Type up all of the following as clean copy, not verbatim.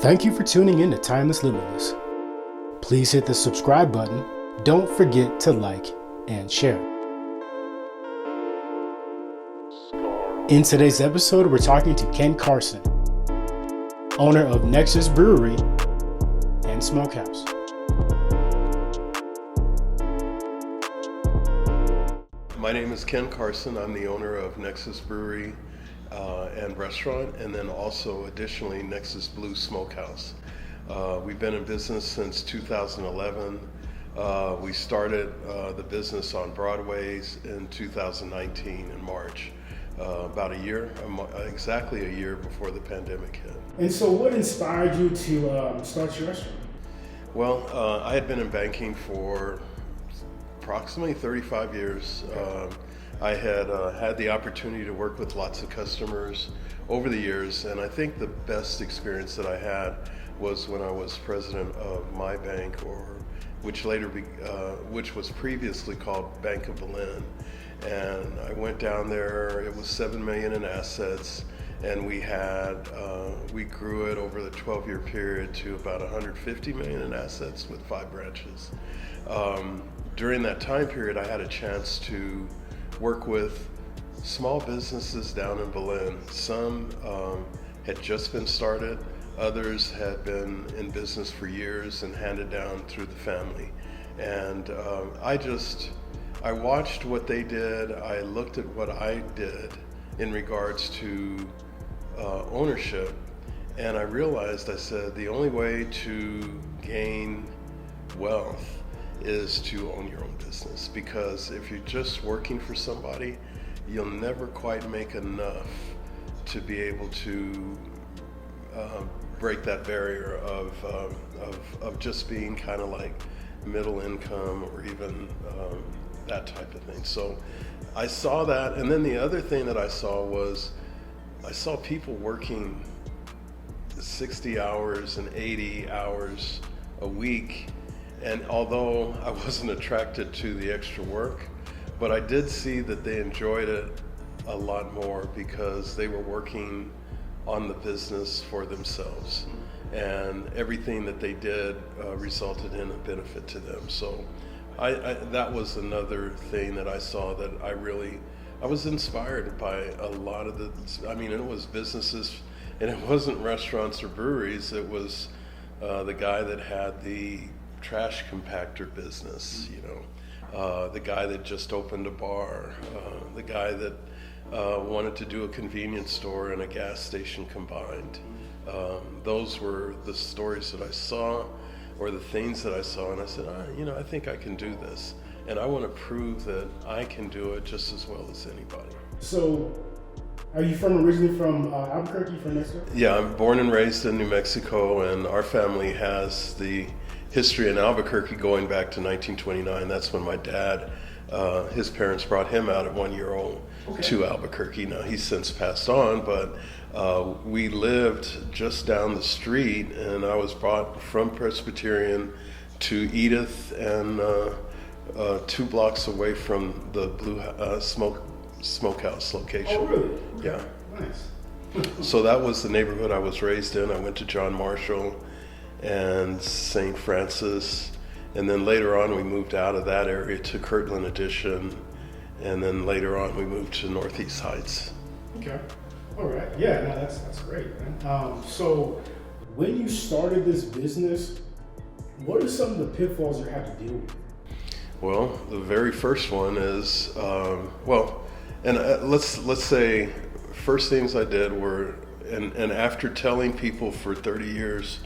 Thank you for tuning in to Timeless Limitless. Please hit the subscribe button. Don't forget to like and share. In today's episode, we're talking to Ken Carson, owner of Nexus Brewery and Smokehouse. My name is Ken Carson. I'm the owner of Nexus Brewery and Restaurant, and then also additionally Nexus Blue Smokehouse. We've been in business since 2011. We started the business on Broadway in 2019 in March, about exactly a year before the pandemic hit. And so what inspired you to start your restaurant? Well, I had been in banking for approximately 35 years. I had had the opportunity to work with lots of customers over the years, and I think the best experience that I had was when I was president of my bank, which was previously called Bank of Berlin. And I went down there. It was $7 million in assets, and we grew it over the 12-year period to about $150 million in assets with 5 branches. During that time period, I had a chance to work with small businesses down in Berlin. Some had just been started, others had been in business for years and handed down through the family. And I watched what they did. I looked at what I did in regards to ownership, and I realized, I said, the only way to gain wealth is to own your own business, because if you're just working for somebody, you'll never quite make enough to be able to break that barrier of just being kind of like middle income or even that type of thing. So I saw that, and then the other thing that I saw people working 60 hours and 80 hours a week. And although I wasn't attracted to the extra work, but I did see that they enjoyed it a lot more because they were working on the business for themselves. And everything that they did resulted in a benefit to them. So that was another thing that I saw that I was inspired by a lot of it was businesses, and it wasn't restaurants or breweries. It was the guy that had the trash compactor business, the guy that just opened a bar, the guy that wanted to do a convenience store and a gas station combined. Those were the stories that I saw, or the things that I saw, and I said, I think I can do this, and I want to prove that I can do it just as well as anybody. So, are you originally from Albuquerque, from Mexico? Yeah, I'm born and raised in New Mexico, and our family has the history in Albuquerque going back to 1929. That's when my dad, his parents brought him out at 1 year old to Albuquerque. Now he's since passed on, but we lived just down the street, and I was brought from Presbyterian to Edith, and 2 blocks away from the Blue Smokehouse location. Oh, really? Okay. Yeah. Nice. So that was the neighborhood I was raised in. I went to John Marshall and St. Francis, and then later on we moved out of that area to Kirtland Addition, and then later on we moved to Northeast Heights. Okay. All right. Yeah, no, that's great, man. So when you started this business, what are some of the pitfalls you had to deal with? Well, the very first one is, let's say first things I did were, and after telling people for 30 years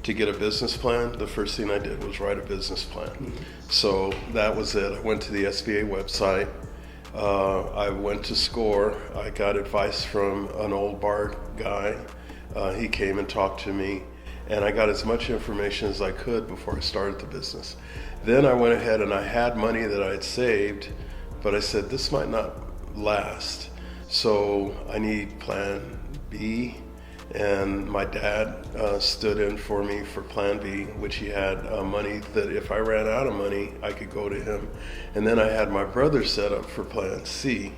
to get a business plan, the first thing I did was write a business plan. Mm-hmm. So that was it. I went to the SBA website. I went to SCORE. I got advice from an old bar guy. He came and talked to me, and I got as much information as I could before I started the business. Then I went ahead and I had money that I had saved, but I said, this might not last. So I need plan B. And my dad stood in for me for plan B, which he had money that if I ran out of money, I could go to him. And then I had my brother set up for plan C.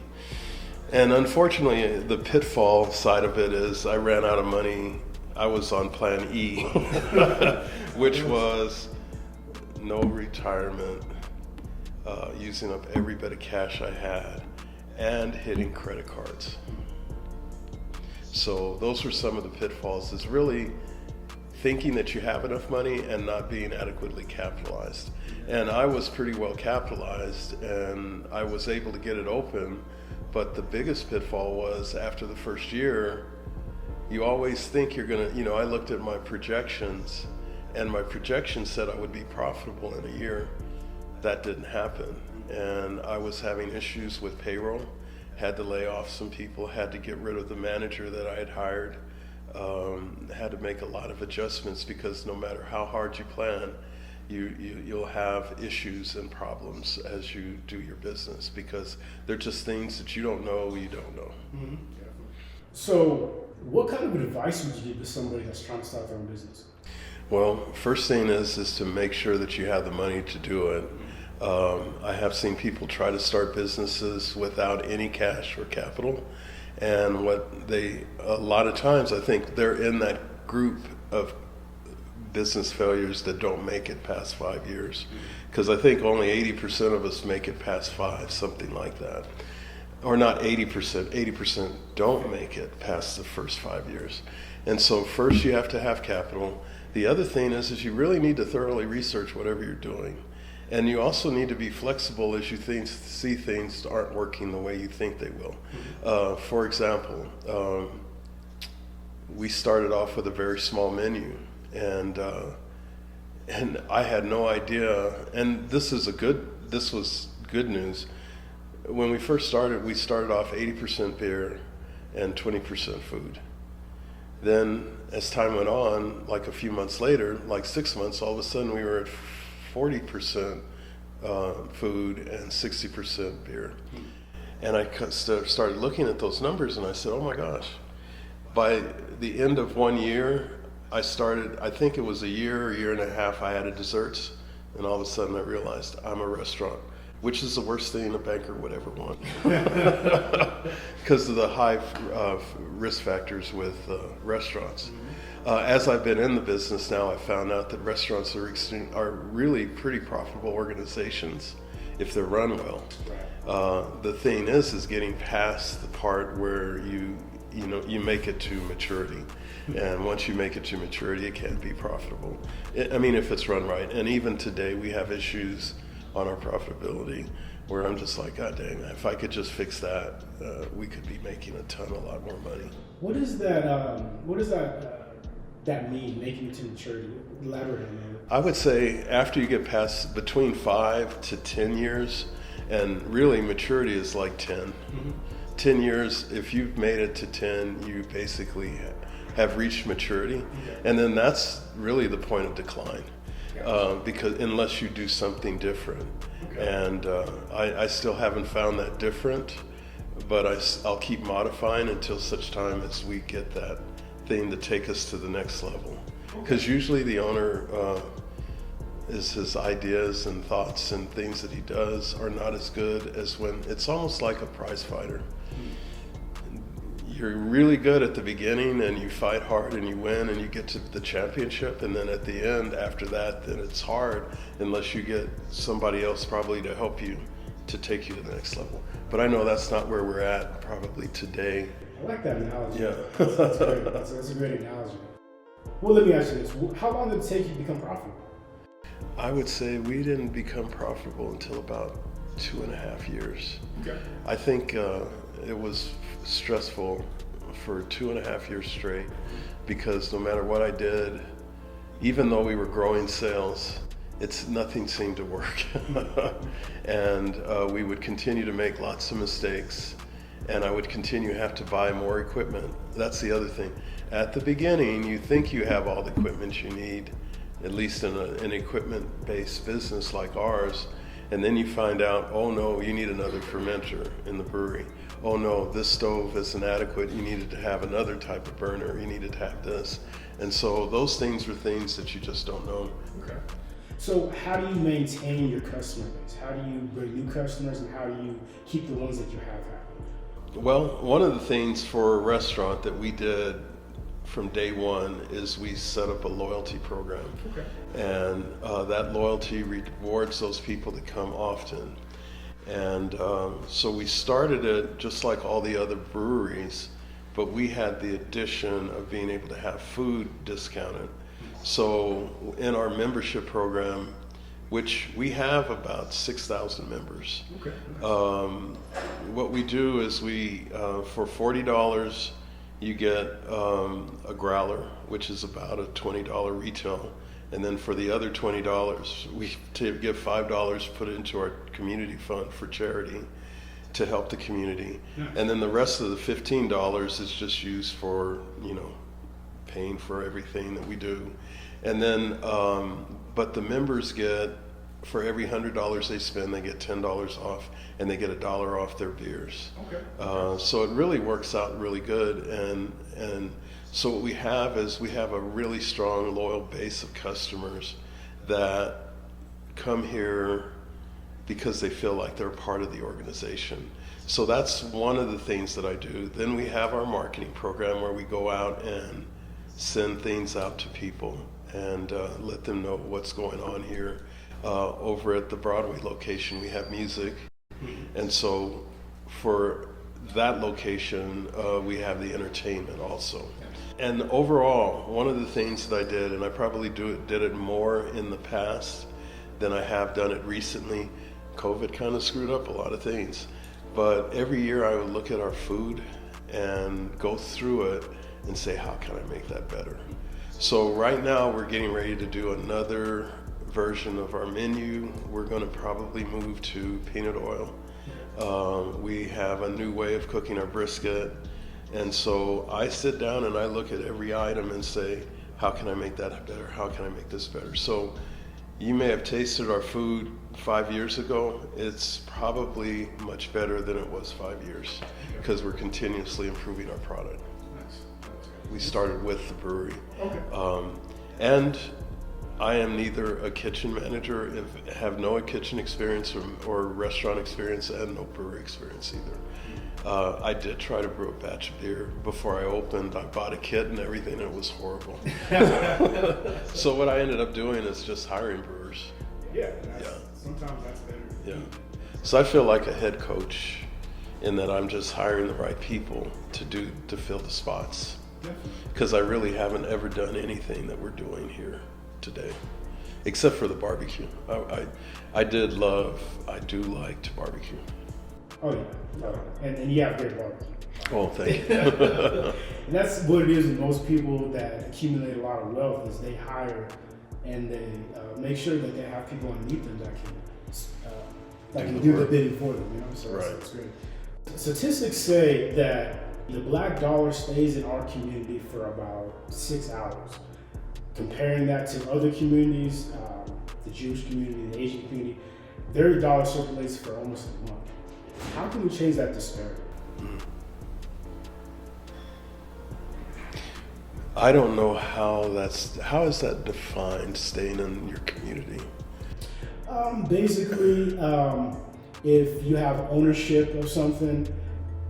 And unfortunately, the pitfall side of it is I ran out of money I was on plan E, which was no retirement, using up every bit of cash I had, and hitting credit cards. So those were some of the pitfalls, is really thinking that you have enough money and not being adequately capitalized. And I was pretty well capitalized, and I was able to get it open, but the biggest pitfall was after the first year, you always think you're gonna, I looked at my projections, and my projections said I would be profitable in a year. That didn't happen. And I was having issues with payroll, had to lay off some people, had to get rid of the manager that I had hired, had to make a lot of adjustments, because no matter how hard you plan, you'll have issues and problems as you do your business, because they're just things that you don't know. Mm-hmm. So what kind of advice would you give to somebody that's trying to start their own business? Well, first thing is to make sure that you have the money to do it. I have seen people try to start businesses without any cash or capital, and a lot of times I think they're in that group of business failures that don't make it past 5 years, because I think only 80% of us make it past 5, something like that. Or not 80%, 80% don't make it past the first 5 years. And so first you have to have capital. The other thing is you really need to thoroughly research whatever you're doing. And you also need to be flexible as you see things aren't working the way you think they will. For example, we started off with a very small menu, and I had no idea, and this was good news. When we first started, we started off 80% beer and 20% food. Then as time went on, like a few months later, like 6 months, all of a sudden we were at 40% food and 60% beer. And I started looking at those numbers, and I said, oh my gosh. By the end of 1 year, I think it was a year and a half, I added desserts, and all of a sudden I realized I'm a restaurant, which is the worst thing a banker would ever want, because of the high risk factors with restaurants. As I've been in the business now, I found out that restaurants are really pretty profitable organizations if they're run well. The thing is getting past the part where you make it to maturity. And once you make it to maturity, it can be profitable. If it's run right. And even today, we have issues on our profitability where I'm just like, God dang, if I could just fix that, we could be making a lot more money. What does that mean, making it to maturity? Elaborate on that. I would say after you get past between 5 to 10 years, and really maturity is like 10. Mm-hmm. 10 years, if you've made it to 10, you basically have reached maturity. Okay. And then that's really the point of decline. Because unless you do something different. Okay. And I still haven't found that different, but I'll keep modifying until such time as we get that thing to take us to the next level. Because usually the owner is his ideas and thoughts and things that he does are not as good as when it's almost like a prize fighter. You're really good at the beginning and you fight hard and you win and you get to the championship, and then at the end after that, then it's hard unless you get somebody else probably to help you to take you to the next level. But I know that's not where we're at probably today. I like that analogy. Yeah. That's great. That's a great analogy. Well, let me ask you this. How long did it take you to become profitable? I would say we didn't become profitable until about 2.5 years. Okay. I think it was stressful for 2.5 years straight, because no matter what I did, even though we were growing sales, nothing seemed to work. And we would continue to make lots of mistakes, and I would continue to have to buy more equipment. That's the other thing. At the beginning, you think you have all the equipment you need, at least in an equipment-based business like ours, and then you find out, oh no, you need another fermenter in the brewery. Oh no, this stove isn't adequate, you needed to have another type of burner, you needed to have this. And so those things are things that you just don't know. Okay. So how do you maintain your customer base? How do you bring new customers, and how do you keep the ones that you have happy? Well, one of the things for a restaurant that we did from day one is we set up a loyalty program. Okay. And that loyalty rewards those people that come often. And so we started it just like all the other breweries, but we had the addition of being able to have food discounted. So in our membership program, which we have about 6,000 members, Okay. what we do is we, for $40, you get a growler, which is about a $20 retail. And then for the other $20, we give $5, put it into our community fund for charity to help the community. Nice. And then the rest of the $15 is just used for, paying for everything that we do. And then, but the members get, for every $100 they spend, they get $10 off, and they get $1 off their beers. Okay. So it really works out really good. And so what we have is we have a really strong, loyal base of customers that come here because they feel like they're part of the organization. So that's one of the things that I do. Then we have our marketing program where we go out and send things out to people and let them know what's going on here. Over at the Broadway location, we have music. And so for that location, we have the entertainment also. And overall, one of the things that I did, and I probably did it more in the past than I have done it recently. COVID kind of screwed up a lot of things. But every year I would look at our food and go through it and say, how can I make that better? So right now we're getting ready to do another version of our menu. We're going to probably move to peanut oil. We have a new way of cooking our brisket. And so I sit down and I look at every item and say, how can I make that better? How can I make this better? So you may have tasted our food 5 years ago. It's probably much better than it was 5 years because we're continuously improving our product. Nice. We started with the brewery. Okay. And I am neither a kitchen manager, have no kitchen experience or restaurant experience, and no brewery experience either. I did try to brew a batch of beer before I opened. I bought a kit and everything, and it was horrible. So what I ended up doing is just hiring brewers. Yeah. Sometimes that's better. Yeah. So I feel like a head coach in that I'm just hiring the right people to fill the spots. Because I really haven't ever done anything that we're doing here today, except for the barbecue. I do like to barbecue. Oh yeah, and you have great barbecue. Oh, thank you. And that's what it is with most people that accumulate a lot of wealth is they hire and they make sure that they have people underneath them that can do the bidding for them. So right. That's great. Statistics say that the black dollar stays in our community for about 6 hours. Comparing that to other communities, the Jewish community, the Asian community, their dollar circulates for almost a month. How can we change that disparity? I don't know how is that defined, staying in your community? Basically, if you have ownership of something,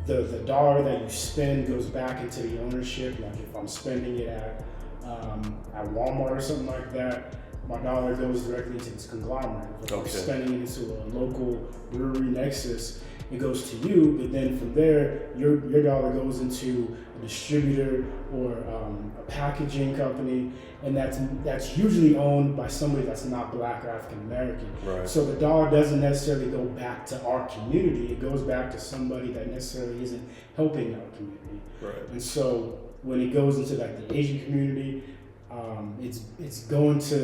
the dollar that you spend goes back into the ownership. Like if I'm spending it at Walmart or something like that, my dollar goes directly into this conglomerate. If I'm spending it into a local brewery, Nexus, it goes to you, but then from there, your dollar goes into a distributor or a packaging company, and that's usually owned by somebody that's not Black or African American. Right. So the dollar doesn't necessarily go back to our community; it goes back to somebody that necessarily isn't helping our community. Right. And so when it goes into like the Asian community, it's going to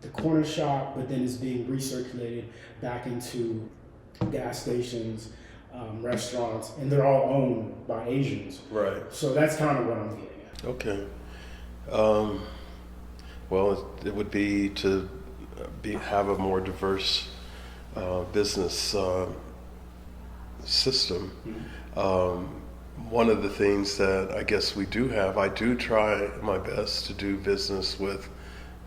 the corner shop, but then it's being recirculated back into gas stations, restaurants, and they're all owned by Asians. Right. So that's kind of what I'm getting at. Okay. Well, it would be to have a more diverse business system. Mm-hmm. One of the things that I guess we do have, I do try my best to do business with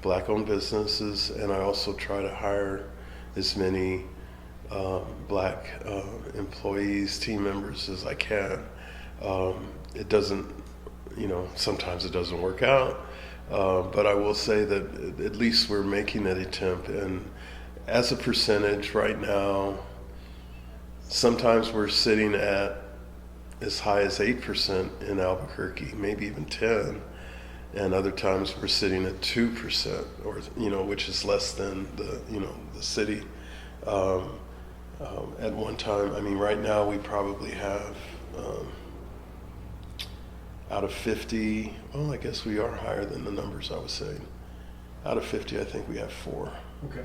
Black-owned businesses, and I also try to hire as many Black employees, team members as I can. It doesn't sometimes it doesn't work out. But I will say that at least we're making that attempt. And as a percentage right now, sometimes we're sitting at as high as 8% in Albuquerque, maybe even 10. And other times we're sitting at 2%, or which is less than the city. At one time, right now we probably have out of 50. Well, I guess we are higher than the numbers I was saying. Out of 50, I think we have 4. Okay.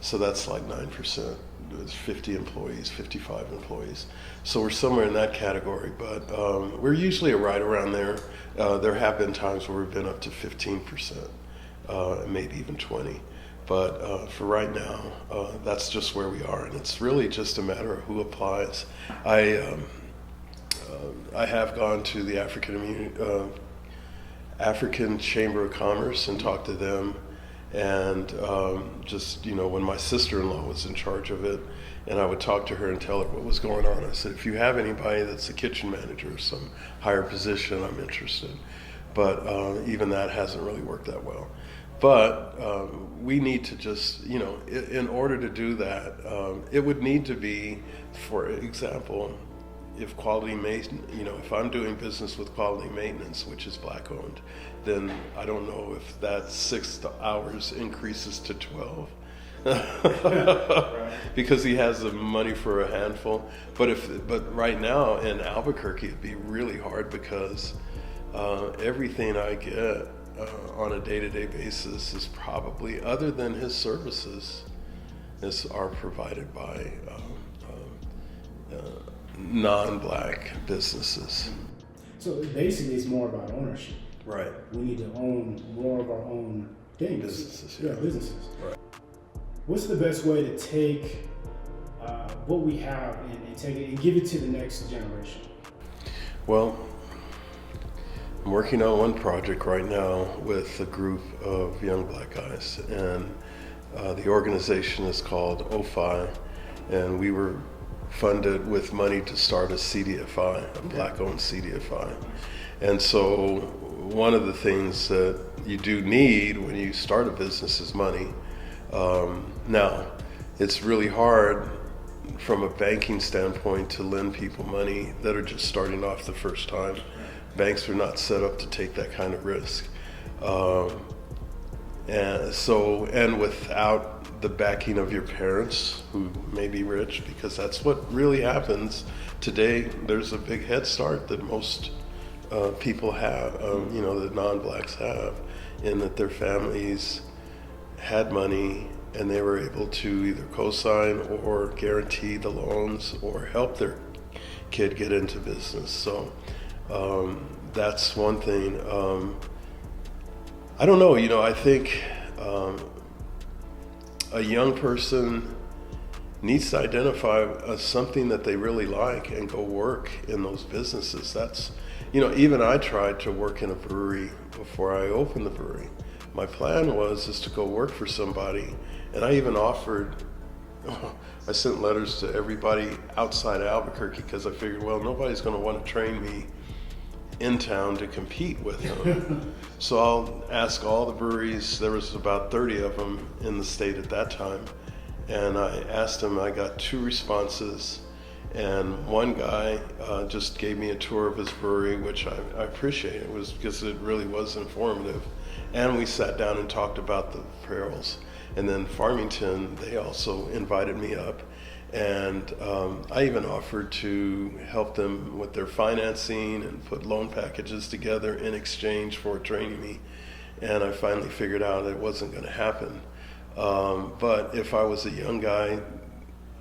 So that's like 9%. It's 50 employees, 55 employees. So we're somewhere in that category, but we're usually right around there. There have been times where we've been up to 15%, maybe even 20. But for right now, that's just where we are, and it's really just a matter of who applies. I have gone to the African Chamber of Commerce and talked to them. And when my sister-in-law was in charge of it, and I would talk to her and tell her what was going on. I said, if you have anybody that's a kitchen manager or some higher position, I'm interested. But even that hasn't really worked that well. But we need to just, in order to do that, it would need to be, for example, if quality maintenance, if I'm doing business with quality maintenance, which is black owned, then I don't know if that 6 hours increases to 12. Because he has the money for a handful. But right now in Albuquerque, it'd be really hard because everything I get on a day-to-day basis is probably, other than his services, are provided by non-black businesses. So basically, it's more about ownership. Right. We need to own more of our own things. Businesses. Yeah, businesses. Right. What's the best way to take what we have and take it and give it to the next generation? Well, I'm working on one project right now with a group of young black guys, and the organization is called OFI, and we were funded with money to start a CDFI, a black-owned CDFI. And so one of the things that you do need when you start a business is money. Now, it's really hard from a banking standpoint to lend people money that are just starting off the first time. Banks are not set up to take that kind of risk. And without the backing of your parents, who may be rich, because that's what really happens today. There's a big head start that most people have, that non-blacks have, in that their families had money and they were able to either co-sign or guarantee the loans or help their kid get into business. So that's one thing. I don't know, I think a young person needs to identify something that they really like and go work in those businesses. That's, even I tried to work in a brewery before I opened the brewery. My plan is to go work for somebody, and I even offered, I sent letters to everybody outside Albuquerque because I figured, well, nobody's going to want to train me in town to compete with them. So I'll ask all the breweries. There was about 30 of them in the state at that time, and I asked them. I got 2 responses, and one guy just gave me a tour of his brewery, which I appreciate. It was because it really was informative, and we sat down and talked about the perils. And then Farmington, they also invited me up, and I even offered to help them with their financing and put loan packages together in exchange for training me. And I finally figured out it wasn't going to happen. But if I was a young guy,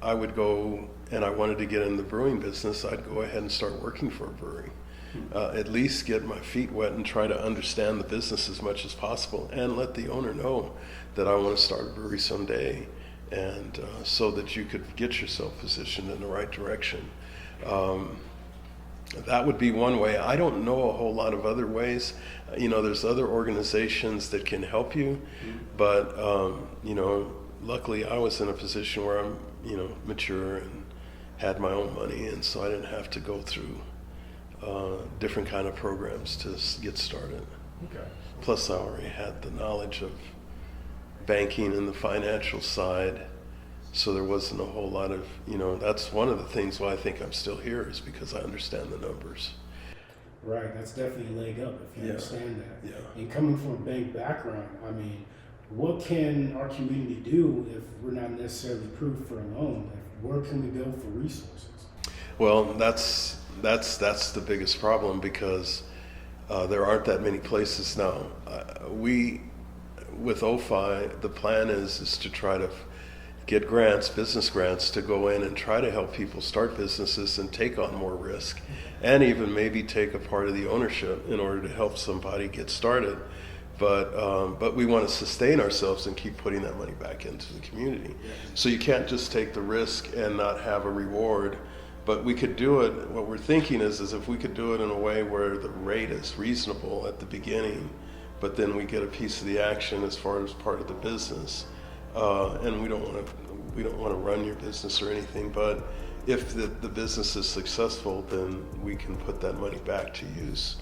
I would go, and I wanted to get in the brewing business, I'd go ahead and start working for a brewery. At least get my feet wet and try to understand the business as much as possible, and let the owner know that I want to start a brewery someday, and so that you could get yourself positioned in the right direction. That would be one way. I don't know a whole lot of other ways. There's other organizations that can help you, but luckily I was in a position where I'm mature and had my own money, and so I didn't have to go through different kind of programs to get started. Okay. Plus, I already had the knowledge of banking and the financial side, so there wasn't a whole lot of, that's one of the things why I think I'm still here, is because I understand the numbers. Right, that's definitely a leg up if you Yeah. understand that. Yeah. And coming from a bank background, I mean, what can our community do if we're not necessarily approved for a loan? Where can we go for resources? Well, that's the biggest problem, because there aren't that many places now. With OFI, the plan is to try to get grants, business grants, to go in and try to help people start businesses and take on more risk, and even maybe take a part of the ownership in order to help somebody get started. But we want to sustain ourselves and keep putting that money back into the community. So you can't just take the risk and not have a reward. But we could do it, what we're thinking is if we could do it in a way where the rate is reasonable at the beginning, but then we get a piece of the action as far as part of the business. And we don't want to run your business or anything, but if the business is successful, then we can put that money back to use.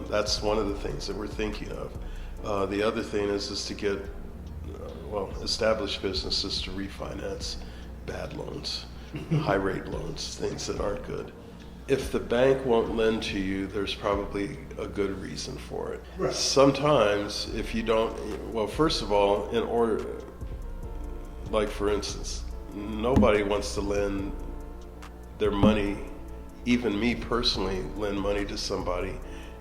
That's one of the things that we're thinking of. The other thing is to get established businesses to refinance bad loans, high rate loans, things that aren't good. If the bank won't lend to you, there's probably a good reason for it. Right. Sometimes if you don't, first of all, in order, like for instance, nobody wants to lend their money, even me personally, lend money to somebody,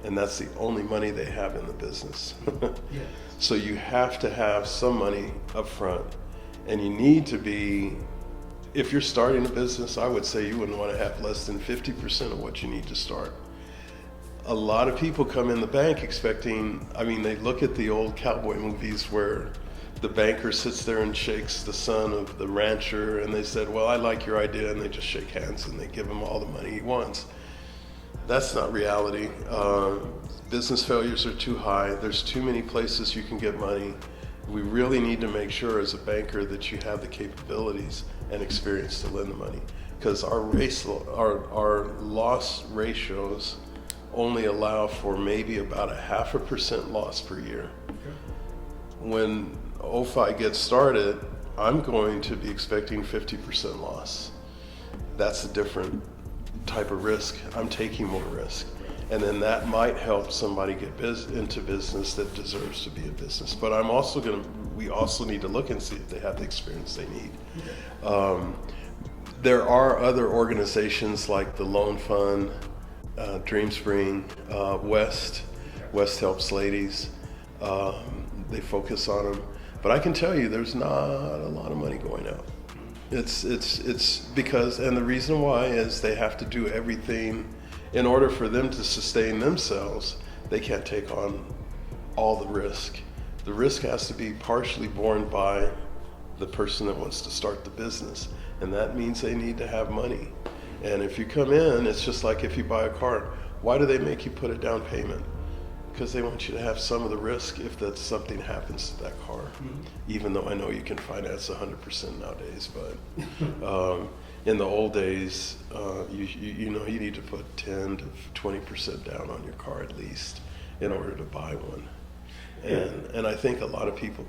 and that's the only money they have in the business. Yeah. So you have to have some money up front, and you need to be, if you're starting a business, I would say you wouldn't want to have less than 50% of what you need to start. A lot of people come in the bank expecting, they look at the old cowboy movies where the banker sits there and shakes the son of the rancher, and they said, well, I like your idea, and they just shake hands and they give him all the money he wants. That's not reality. Business failures are too high. There's too many places you can get money. We really need to make sure as a banker that you have the capabilities and experience to lend the money, because our loss ratios only allow for maybe about 0.5% loss per year. Okay. When OFI gets started, I'm going to be expecting 50% loss. That's a different type of risk. I'm taking more risk. And then that might help somebody get into business that deserves to be a business. But we also need to look and see if they have the experience they need. There are other organizations like the Loan Fund, Dream Spring, West helps ladies. They focus on them. But I can tell you there's not a lot of money going out. It's because, and the reason why is they have to do everything in order for them to sustain themselves. They can't take on all the risk. The risk has to be partially borne by the person that wants to start the business, and that means they need to have money. And if you come in, it's just like if you buy a car. Why do they make you put a down payment? Because they want you to have some of the risk if that something happens to that car. Mm-hmm. Even though I know you can finance 100% nowadays, but in the old days, you need to put 10 to 20% down on your car at least in order to buy one. And I think a lot of people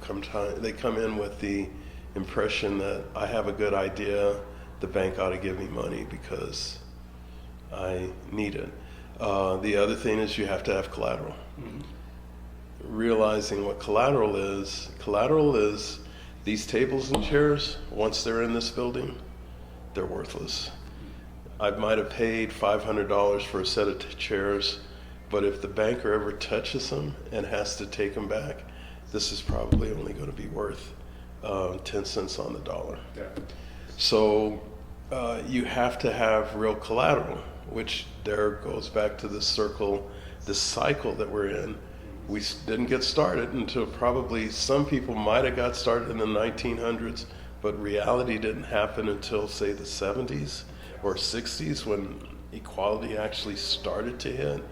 they come in with the impression that I have a good idea, the bank ought to give me money because I need it. The other thing is you have to have collateral. Mm-hmm. Realizing what collateral is these tables and chairs, once they're in this building, they're worthless. I might have paid $500 for a set of chairs, but if the banker ever touches them and has to take them back, this is probably only going to be worth 10 cents on the dollar. Yeah. So you have to have real collateral, which there goes back to this cycle that we're in. We didn't get started until probably some people might have got started in the 1900s, but reality didn't happen until, say, the 70s or 60s when equality actually started to hit.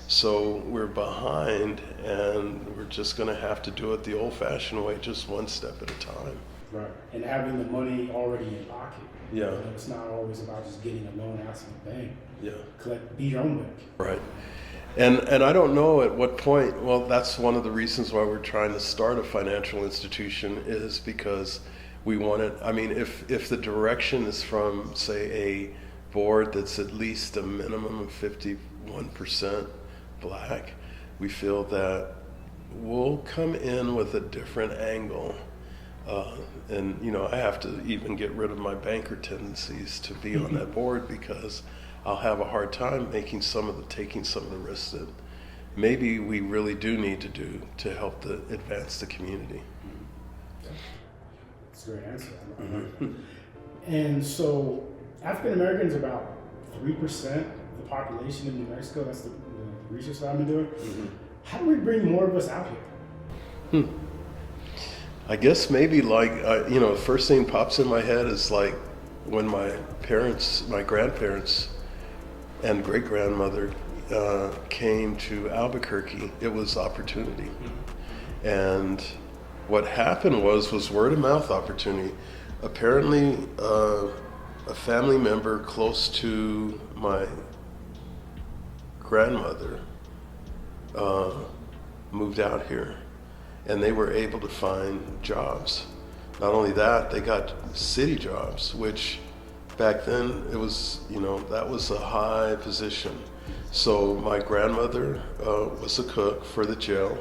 So we're behind, and we're just going to have to do it the old-fashioned way, just one step at a time. Right. And having the money already in pocket. Yeah. You know, it's not always about just getting a loan out to the bank. Yeah. Be your own bank. Right. And I don't know at what point, well, that's one of the reasons why we're trying to start a financial institution, is because we want it. I mean, if the direction is from, say, a board that's at least a minimum of 51% black, we feel that we'll come in with a different angle. And, you know, I have to even get rid of my banker tendencies to be on that board, because I'll have a hard time taking some of the risks that maybe we really do need to do to help advance the community. That's a great answer. And so African Americans are about 3% of the population in New Mexico. That's the research that I've been doing. Mm-hmm. How do we bring more of us out here? I guess maybe like, you know, the first thing pops in my head is like when my grandparents and great-grandmother came to Albuquerque, it was opportunity. Mm-hmm. And what happened was word of mouth opportunity. Apparently, a family member close to my grandmother moved out here, and they were able to find jobs. Not only that, they got city jobs, which back then it was, you know, that was a high position. So my grandmother was a cook for the jail,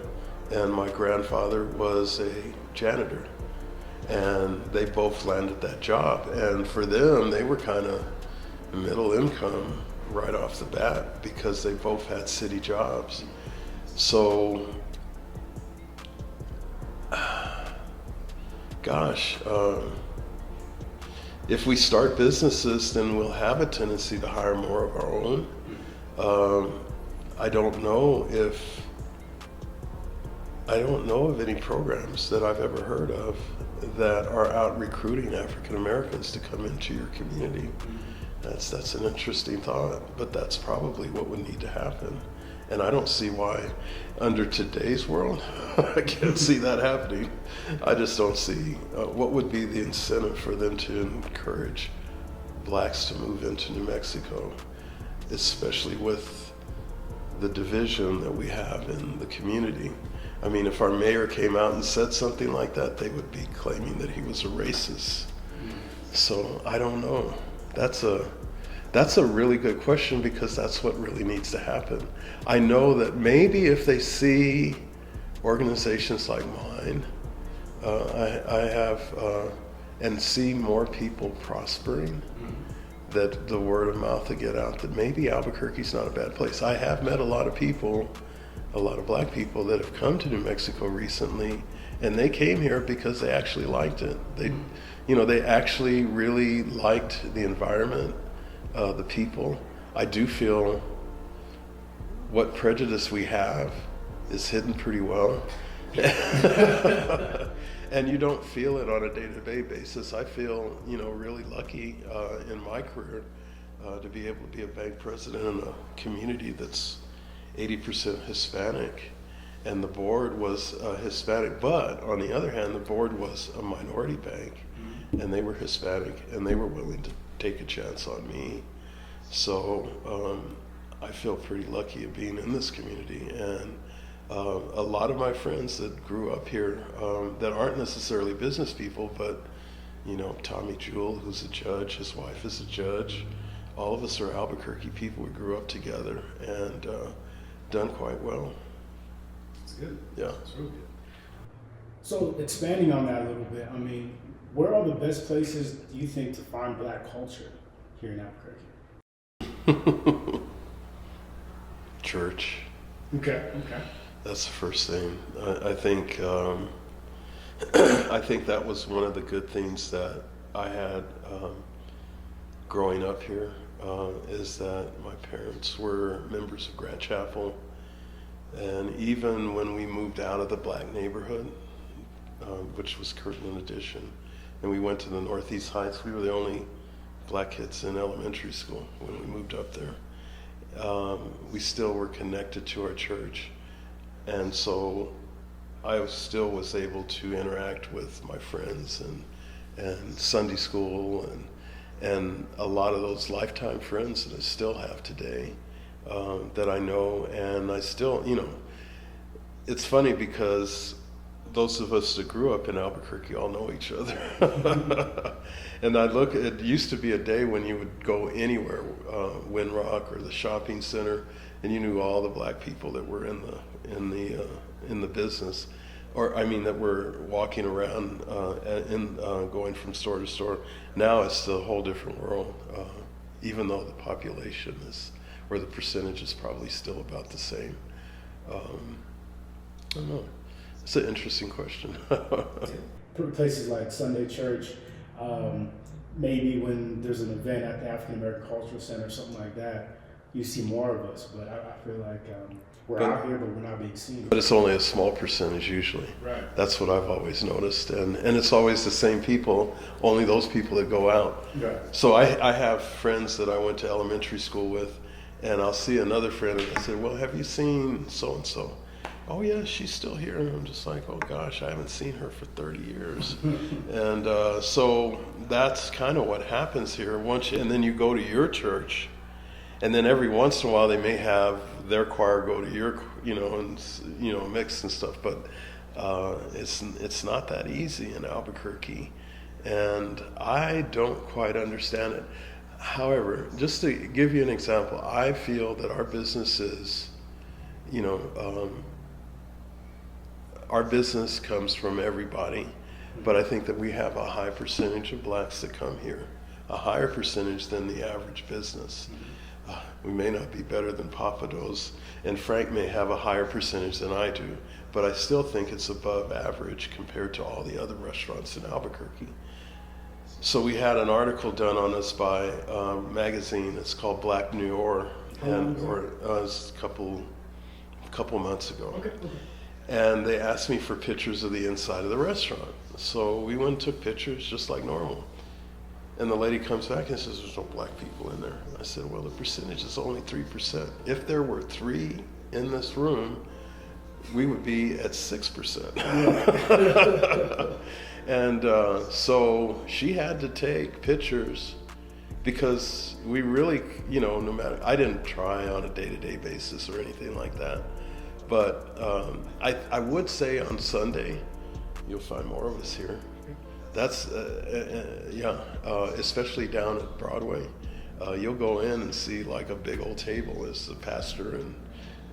and my grandfather was a janitor, and they both landed that job. And for them, they were kind of middle income right off the bat because they both had city jobs. So, gosh, if we start businesses, then we'll have a tendency to hire more of our own. I don't know of any programs that I've ever heard of that are out recruiting African Americans to come into your community. That's an interesting thought, but that's probably what would need to happen. And I don't see why, under today's world, I can't see that happening. I just don't see what would be the incentive for them to encourage blacks to move into New Mexico, especially with the division that we have in the community. I mean, if our mayor came out and said something like that, they would be claiming that he was a racist. So I don't know. That's a really good question, because that's what really needs to happen. I know that maybe if they see organizations like mine, and see more people prospering, that the word of mouth will get out that maybe Albuquerque's not a bad place. I have met a lot of people, a lot of black people that have come to New Mexico recently, and they came here because they actually liked it. They actually really liked the environment, the people. I do feel what prejudice we have is hidden pretty well. And you don't feel it on a day-to-day basis. I feel, really lucky in my career to be able to be a bank president in a community that's 80% Hispanic, and the board was Hispanic. But on the other hand, the board was a minority bank, and they were Hispanic, and they were willing to take a chance on me. So I feel pretty lucky of being in this community. And a lot of my friends that grew up here that aren't necessarily business people, but Tommy Jewell, who's a judge, his wife is a judge. All of us are Albuquerque people. We grew up together and done quite well. That's good. Yeah. That's really good. So expanding on that a little bit, where are the best places do you think to find black culture here in Albuquerque? Church. Okay. That's the first thing. I think that was one of the good things that I had growing up here, is that my parents were members of Grand Chapel. And even when we moved out of the black neighborhood, which was Kirtland Addition, and we went to the Northeast Heights, we were the only black kids in elementary school when we moved up there. We still were connected to our church. And so I still was able to interact with my friends and and Sunday school and a lot of those lifetime friends that I still have today, that I know, and I still, it's funny because those of us that grew up in Albuquerque all know each other. And it used to be a day when you would go anywhere, Windrock or the shopping center, and you knew all the black people that were in the business, or I mean that were walking around going from store to store. Now it's a whole different world, even though the population or the percentage is probably still about the same. I don't know. It's an interesting question. Places like Sunday church, maybe when there's an event at the African American Cultural Center or something like that, you see more of us. But I feel like we're out here, but we're not being seen. But it's only a small percentage usually. Right. That's what I've always noticed, and it's always the same people, only those people that go out. Right. So I have friends that I went to elementary school with, and I'll see another friend and I say, well, have you seen so-and-so? Oh yeah, she's still here. And I'm just like, oh gosh, I haven't seen her for 30 years. And so that's kind of what happens here. And then you go to your church, and then every once in a while they may have their choir go to your, and mix and stuff. But it's not that easy in Albuquerque, and I don't quite understand it. However, just to give you an example, I feel that our business is, our business comes from everybody, but I think that we have a high percentage of blacks that come here, a higher percentage than the average business. We may not be better than Papados, and Frank may have a higher percentage than I do, but I still think it's above average compared to all the other restaurants in Albuquerque. So we had an article done on us by a magazine. It's called Black New York, it's a couple months ago. Okay. And they asked me for pictures of the inside of the restaurant. So we went and took pictures just like normal. And the lady comes back and says, there's no black people in there. I said, well, the percentage is only 3%. If there were 3 in this room, we would be at 6%. And so she had to take pictures because we really, no matter, I didn't try on a day-to-day basis or anything like that. But I would say on Sunday, you'll find more of us here. That's, especially down at Broadway. You'll go in and see like a big old table as the pastor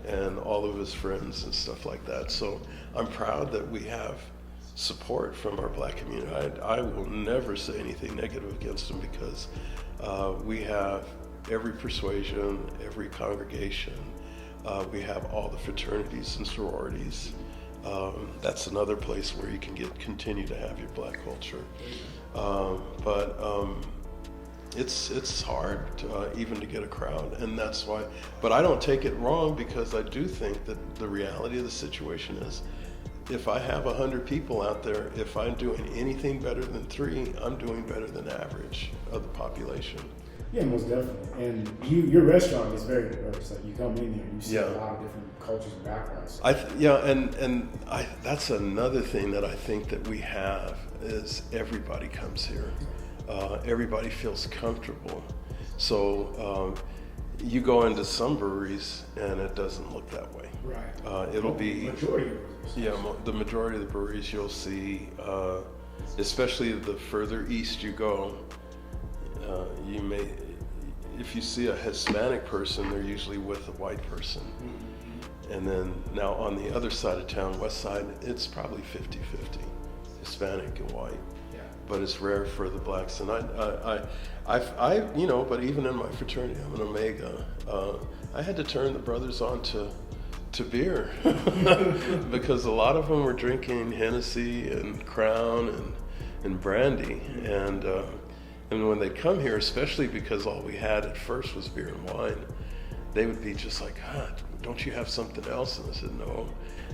and all of his friends and stuff like that. So I'm proud that we have support from our black community. I will never say anything negative against them because we have every persuasion, every congregation. We have all the fraternities and sororities. That's another place where you can continue to have your black culture. But it's hard even to get a crowd, and that's why. But I don't take it wrong because I do think that the reality of the situation is, if I have 100 people out there, if I'm doing anything better than 3, I'm doing better than average of the population. Yeah, most definitely. And your restaurant is very diverse. Like you come in here, you see a lot of different cultures and backgrounds. That's another thing that I think that we have is everybody comes here. Everybody feels comfortable. So you go into some breweries and it doesn't look that way. Right. It'll be majority of breweries. The majority of the breweries you'll see, especially the further east you go. You may, if you see a Hispanic person, they're usually with a white person. Mm-hmm. And then now on the other side of town, west side, it's probably 50-50, Hispanic and white. Yeah. But it's rare for the blacks. And I but even in my fraternity, I'm an Omega. I had to turn the brothers on to beer because a lot of them were drinking Hennessy and Crown and brandy. And when they come here, especially because all we had at first was beer and wine, they would be just like, don't you have something else? And I said, no.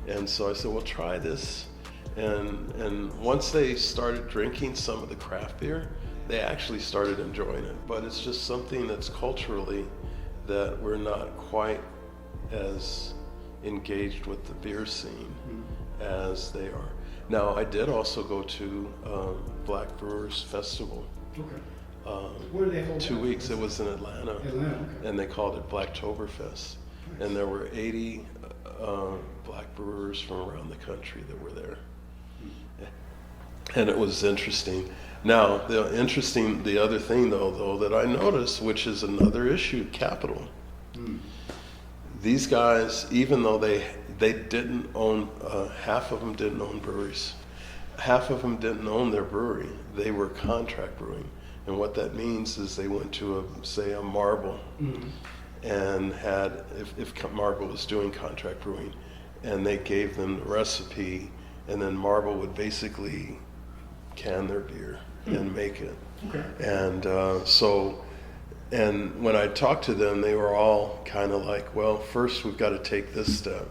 And so I said, well, try this. And once they started drinking some of the craft beer, they actually started enjoying it. But it's just something that's culturally that we're not quite as engaged with the beer scene as they are. Now, I did also go to Black Brewers Festival. Okay. Where do they hold 2 that? weeks. It was in Atlanta. Atlanta, okay. And they called it Blacktoberfest. And there were 80 black brewers from around the country that were there. And it was interesting. Now, the other thing though that I noticed, which is another issue, capital. These guys, even though they didn't own, half of them didn't own breweries. Half of them didn't own their brewery. They were contract brewing. And what that means is they went to say a Marble, and had, if Marble was doing contract brewing, and they gave them the recipe, and then Marble would basically can their beer and make it. Okay. And and when I talked to them, they were all kind of like, well, first we've got to take this step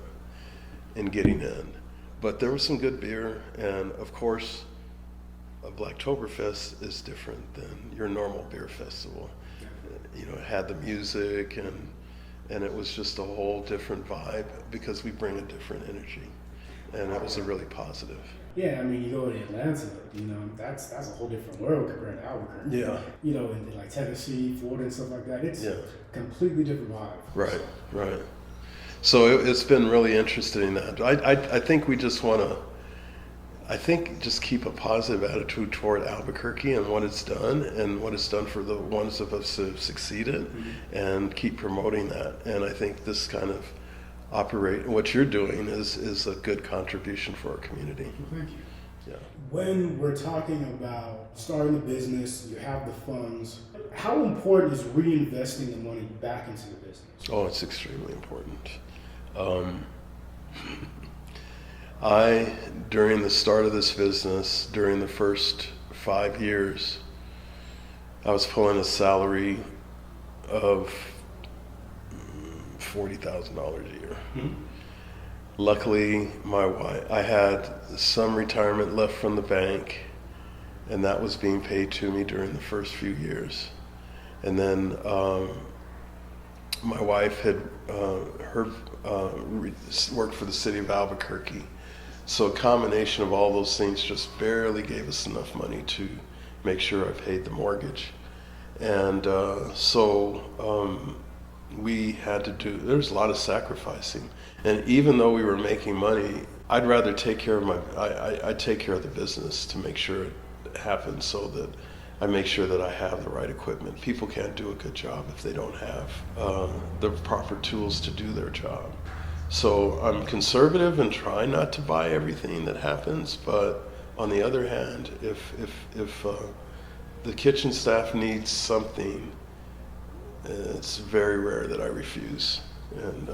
in getting in. But there was some good beer, and of course, a Blacktoberfest is different than your normal beer festival. You know, it had the music, and it was just a whole different vibe because we bring a different energy, and that was a really positive. Yeah, I mean, you go to Atlanta, you know, that's a whole different world compared to Albuquerque. Yeah. You know, in like Tennessee, Florida, and stuff like that, it's completely different vibe. Right. So it's been really interesting that I think we just want to. I think just keep a positive attitude toward Albuquerque and what it's done and what it's done for the ones of us who have succeeded, and keep promoting that. And I think this kind of what you're doing is a good contribution for our community. Well, thank you. Yeah. When we're talking about starting a business, you have the funds. How important is reinvesting the money back into the business? Oh, it's extremely important. During the start of this business, during the first 5 years, I was pulling a salary of $40,000 a year. Luckily, my wife, I had some retirement left from the bank, and that was being paid to me during the first few years. And then my wife had worked for the city of Albuquerque. So a combination of all those things just barely gave us enough money to make sure I paid the mortgage. And we had to there was a lot of sacrificing. And even though we were making money, I'd rather take care of I take care of the business to make sure it happens, so that I make sure that I have the right equipment. People can't do a good job if they don't have the proper tools to do their job. So I'm conservative and try not to buy everything that happens, but on the other hand, if the kitchen staff needs something, it's very rare that I refuse, and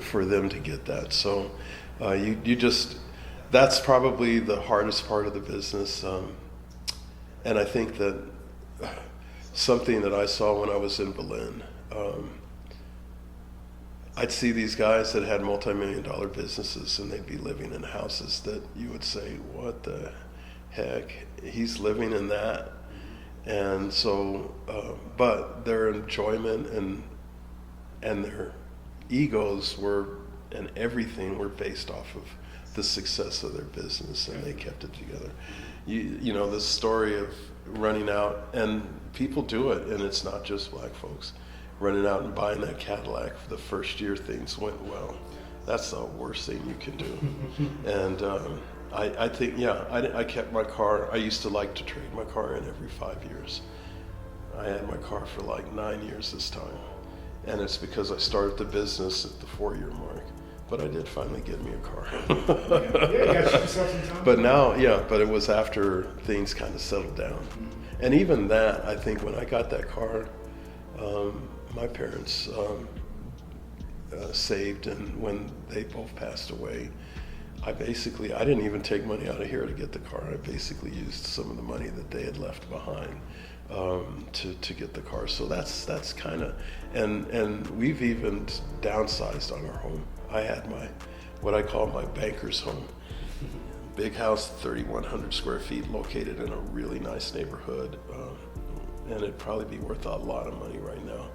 for them to get that. So that's probably the hardest part of the business. And I think that something that I saw when I was in Berlin, I'd see these guys that had multi-million-dollar businesses, and they'd be living in houses that you would say, what the heck, he's living in that. And so, but their enjoyment and their egos and everything were based off of the success of their business, and they kept it together. You know, the story of running out, and people do it, and it's not just black folks, running out and buying that Cadillac for the first year things went well. That's the worst thing you can do. And I think, I kept my car. I used to like to trade my car in every 5 years. I had my car for like 9 years this time. And it's because I started the business at the 4-year mark. But I did finally get me a car. But now, but it was after things kind of settled down. And even that, I think when I got that car, my parents saved, and when they both passed away, I didn't even take money out of here to get the car. I basically used some of the money that they had left behind to get the car. So that's kind of, and we've even downsized on our home. I had what I call my banker's home. Big house, 3,100 square feet, located in a really nice neighborhood, and it'd probably be worth a lot of money right now.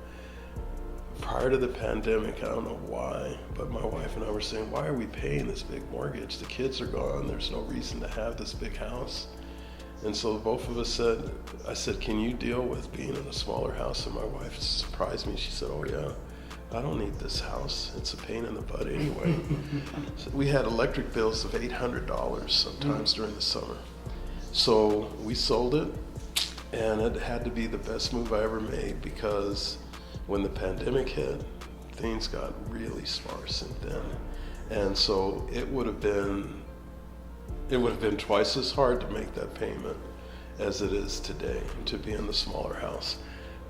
prior to the pandemic, I don't know why, but my wife and I were saying, why are we paying this big mortgage? The kids are gone. There's no reason to have this big house. And so both of us said, I said, can you deal with being in a smaller house? And my wife surprised me. She said, oh yeah, I don't need this house. It's a pain in the butt anyway. So we had electric bills of $800 sometimes during the summer. So we sold it, and it had to be the best move I ever made, because when the pandemic hit, things got really sparse and thin. And so it would have been twice as hard to make that payment as it is today to be in the smaller house.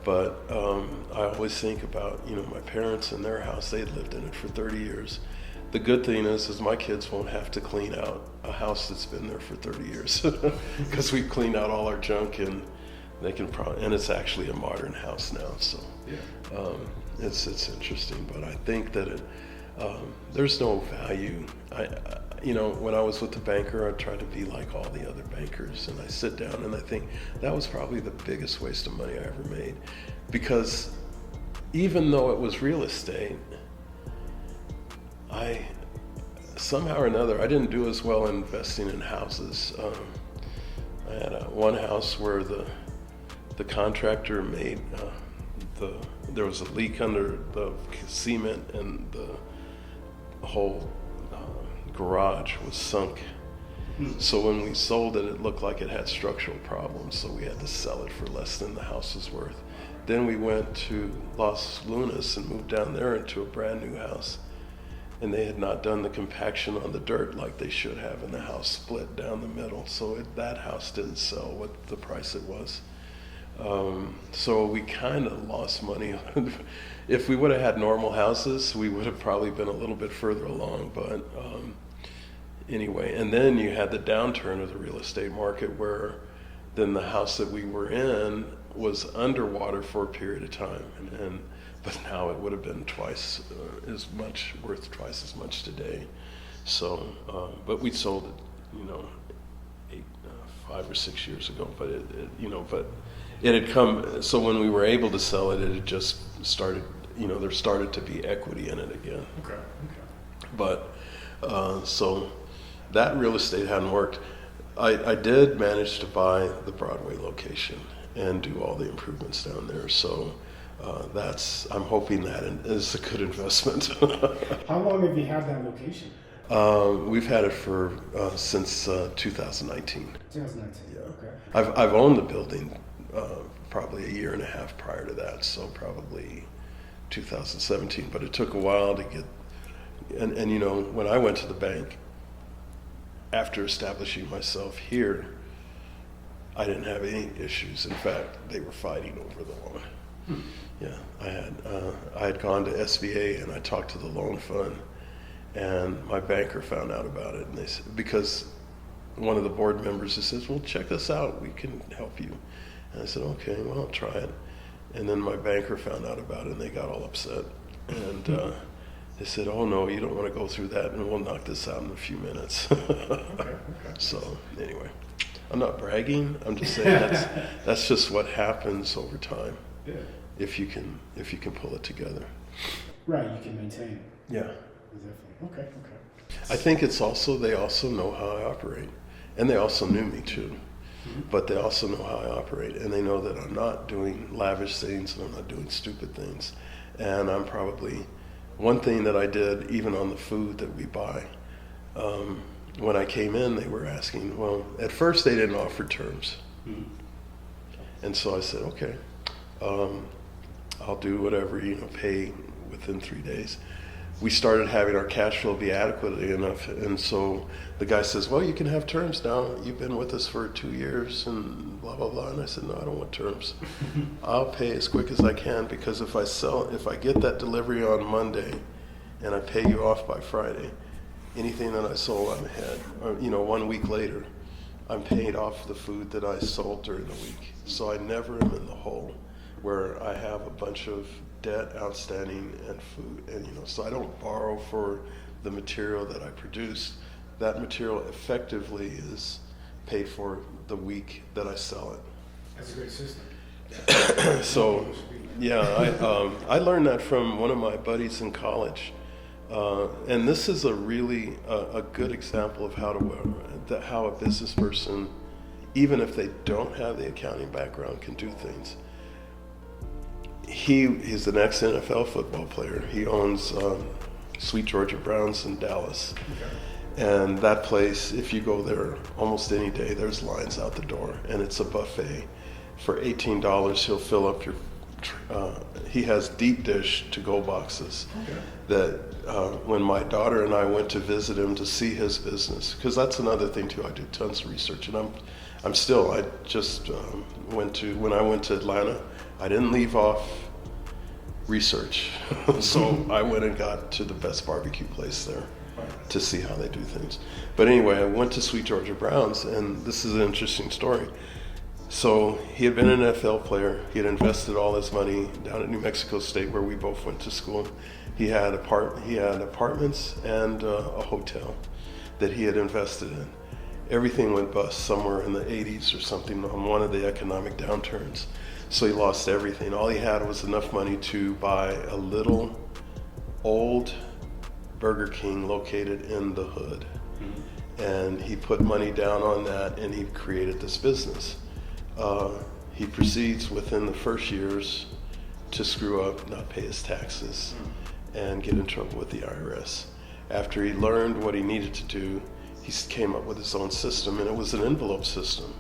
But I always think about, you know, my parents and their house. They had lived in it for 30 years. The good thing is my kids won't have to clean out a house that's been there for 30 years because we've cleaned out all our junk, and they can and it's actually a modern house now. So it's interesting, but I think that there's no value. You know, when I was with the banker, I tried to be like all the other bankers, and I sit down and I think that was probably the biggest waste of money I ever made, because even though it was real estate, I somehow or another, I didn't do as well investing in houses. I had one house where the contractor made there was a leak under the cement, and the whole garage was sunk. So when we sold it, it looked like it had structural problems, so we had to sell it for less than the house was worth. Then we went to Los Lunas and moved down there into a brand new house, and they had not done the compaction on the dirt like they should have, and the house split down the middle, so that house didn't sell what the price it was. So we kind of lost money. If we would have had normal houses, we would have probably been a little bit further along, but anyway. And then you had the downturn of the real estate market, where then the house that we were in was underwater for a period of time, but now it would have been twice as much, worth twice as much today. So, but we sold it, you know, 5 or 6 years ago, but it had come, so when we were able to sell it, it had just started, you know, there started to be equity in it again. Okay. But, so that real estate hadn't worked. I did manage to buy the Broadway location and do all the improvements down there. So I'm hoping that is a good investment. How long have you had that location? We've had it for since 2019. 2019. Yeah. Okay. I've owned the building probably a year and a half prior to that, so probably 2017. But it took a while to get. And you know, when I went to the bank after establishing myself here, I didn't have any issues. In fact, they were fighting over the loan. Yeah, I had gone to SBA and I talked to the loan fund, and my banker found out about it, and they said, because one of the board members says, well, check us out, we can help you. And I said, okay, well, I'll try it. And then my banker found out about it, and they got all upset. And they said, oh no, you don't want to go through that, and we'll knock this out in a few minutes. Okay. So anyway, I'm not bragging, I'm just saying that's just what happens over time. Yeah. If you can pull it together. Right, you can maintain it. Yeah. Definitely. Okay. I think it's also, they also know how I operate, and they also knew me too, but they also know how I operate, and they know that I'm not doing lavish things, and I'm not doing stupid things. And I'm probably, one thing that I did, even on the food that we buy, when I came in, they were asking, well, at first they didn't offer terms. And so I said, okay, I'll do whatever, pay within 3 days. We started having our cash flow be adequately enough, and so the guy says, well, you can have terms now. You've been with us for 2 years and blah, blah, blah. And I said, no, I don't want terms. I'll pay as quick as I can, because if I get that delivery on Monday and I pay you off by Friday, anything that I sold, I'm ahead. Or, 1 week later, I'm paid off the food that I sold during the week. So I never am in the hole where I have a bunch of debt outstanding and food, and so I don't borrow for the material that I produce. That material effectively is paid for the week that I sell it. That's a great system. So Yeah, I learned that from one of my buddies in college, and this is a really a good example of how a business person, even if they don't have the accounting background, can do things. He's an ex-NFL football player. He owns Sweet Georgia Browns in Dallas. Okay. And that place, if you go there almost any day, there's lines out the door, and it's a buffet. For $18, he'll fill up your. He has deep dish to-go boxes. Okay. That when my daughter and I went to visit him to see his business, because that's another thing too. I do tons of research, and I just when I went to Atlanta, I didn't leave off research. So I went and got to the best barbecue place there to see how they do things. But anyway, I went to Sweet Georgia Browns, and this is an interesting story. So he had been an NFL player. He had invested all his money down at New Mexico State, where we both went to school. He had apartments and a hotel that he had invested in. Everything went bust somewhere in the 80s or something on one of the economic downturns. So he lost everything. All he had was enough money to buy a little old Burger King located in the hood. Mm-hmm. And he put money down on that, and he created this business. He proceeds within the first years to screw up, not pay his taxes, and get in trouble with the IRS. After he learned what he needed to do, he came up with his own system, and it was an envelope system.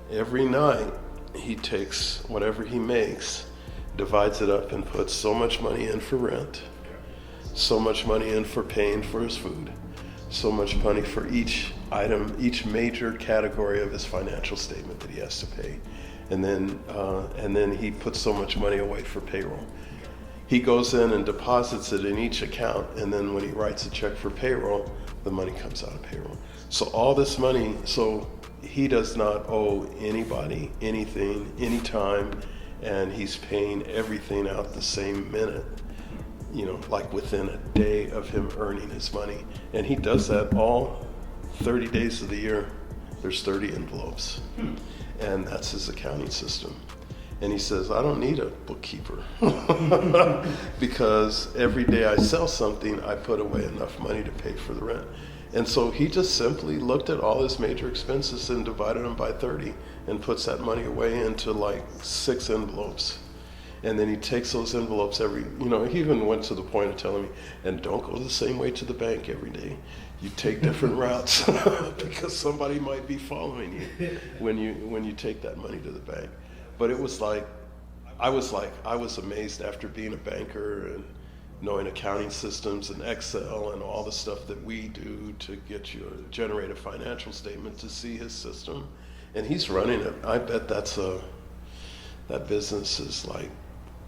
Every night, he takes whatever he makes, divides it up, and puts so much money in for rent, so much money in for paying for his food, so much money for each item, each major category of his financial statement that he has to pay. And then he puts so much money away for payroll. He goes in and deposits it in each account, and then when he writes a check for payroll, the money comes out of payroll. So all this money, so he does not owe anybody anything, anytime, and he's paying everything out the same minute, like within a day of him earning his money. And he does that all 30 days of the year. There's 30 envelopes. And that's his accounting system. And he says, I don't need a bookkeeper because every day I sell something, I put away enough money to pay for the rent. And so he just simply looked at all his major expenses and divided them by 30 and puts that money away into like 6 envelopes. And then he takes those envelopes he even went to the point of telling me, and don't go the same way to the bank every day. You take different routes because somebody might be following you when you take that money to the bank. But it was I was amazed after being a banker and knowing accounting systems and Excel and all the stuff that we do to generate a financial statement, to see his system. And he's running it. I bet that business is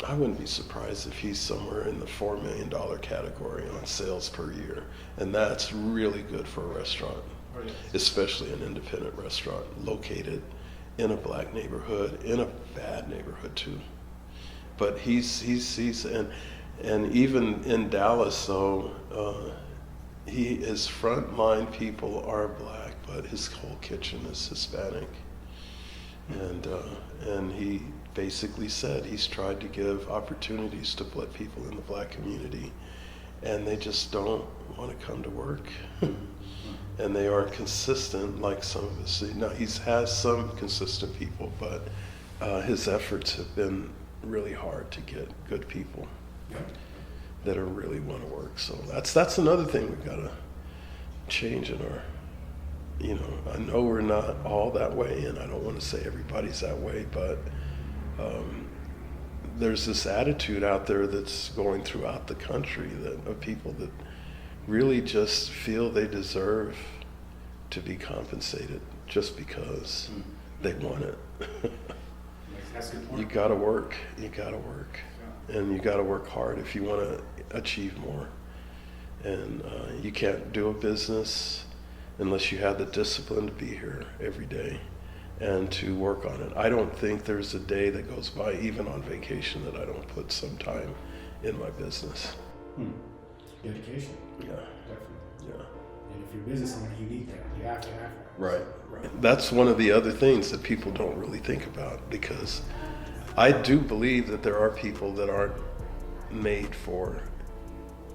I wouldn't be surprised if he's somewhere in the $4 million category on sales per year. And that's really good for a restaurant, especially an independent restaurant located in a black neighborhood, in a bad neighborhood too. But he's and even in Dallas, though, his frontline people are black, but his whole kitchen is Hispanic. And he basically said he's tried to give opportunities to black people in the black community, and they just don't want to come to work. And they aren't consistent like some of us. Now, he has some consistent people, but his efforts have been really hard to get good people that are really want to work. So that's another thing we've got to change in our, I know we're not all that way, and I don't want to say everybody's that way, but there's this attitude out there that's going throughout the country of people that really just feel they deserve to be compensated just because they want it. That's a good point. You gotta work, and you gotta work hard if you want to achieve more. And you can't do a business unless you have the discipline to be here every day and to work on it. I don't think there's a day that goes by, even on vacation, that I don't put some time in my business. Dedication. Yeah. Definitely. Yeah. And if you're a business owner, you need that. You have to have that. Right. That's one of the other things that people don't really think about, because I do believe that there are people that aren't made for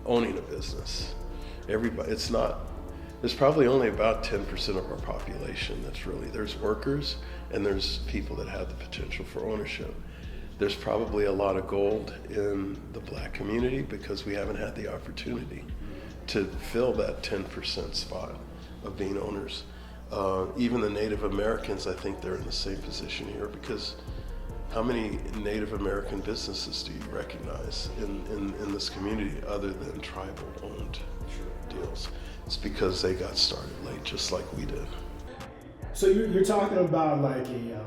owning a business. Everybody, it's not, there's probably only about 10% of our population that's really, there's workers and there's people that have the potential for ownership. There's probably a lot of gold in the Black community because we haven't had the opportunity to fill that 10% spot of being owners. Even the Native Americans, I think they're in the same position here, because how many Native American businesses do you recognize in this community other than tribal owned deals? It's because they got started late, just like we did. So you're talking about like a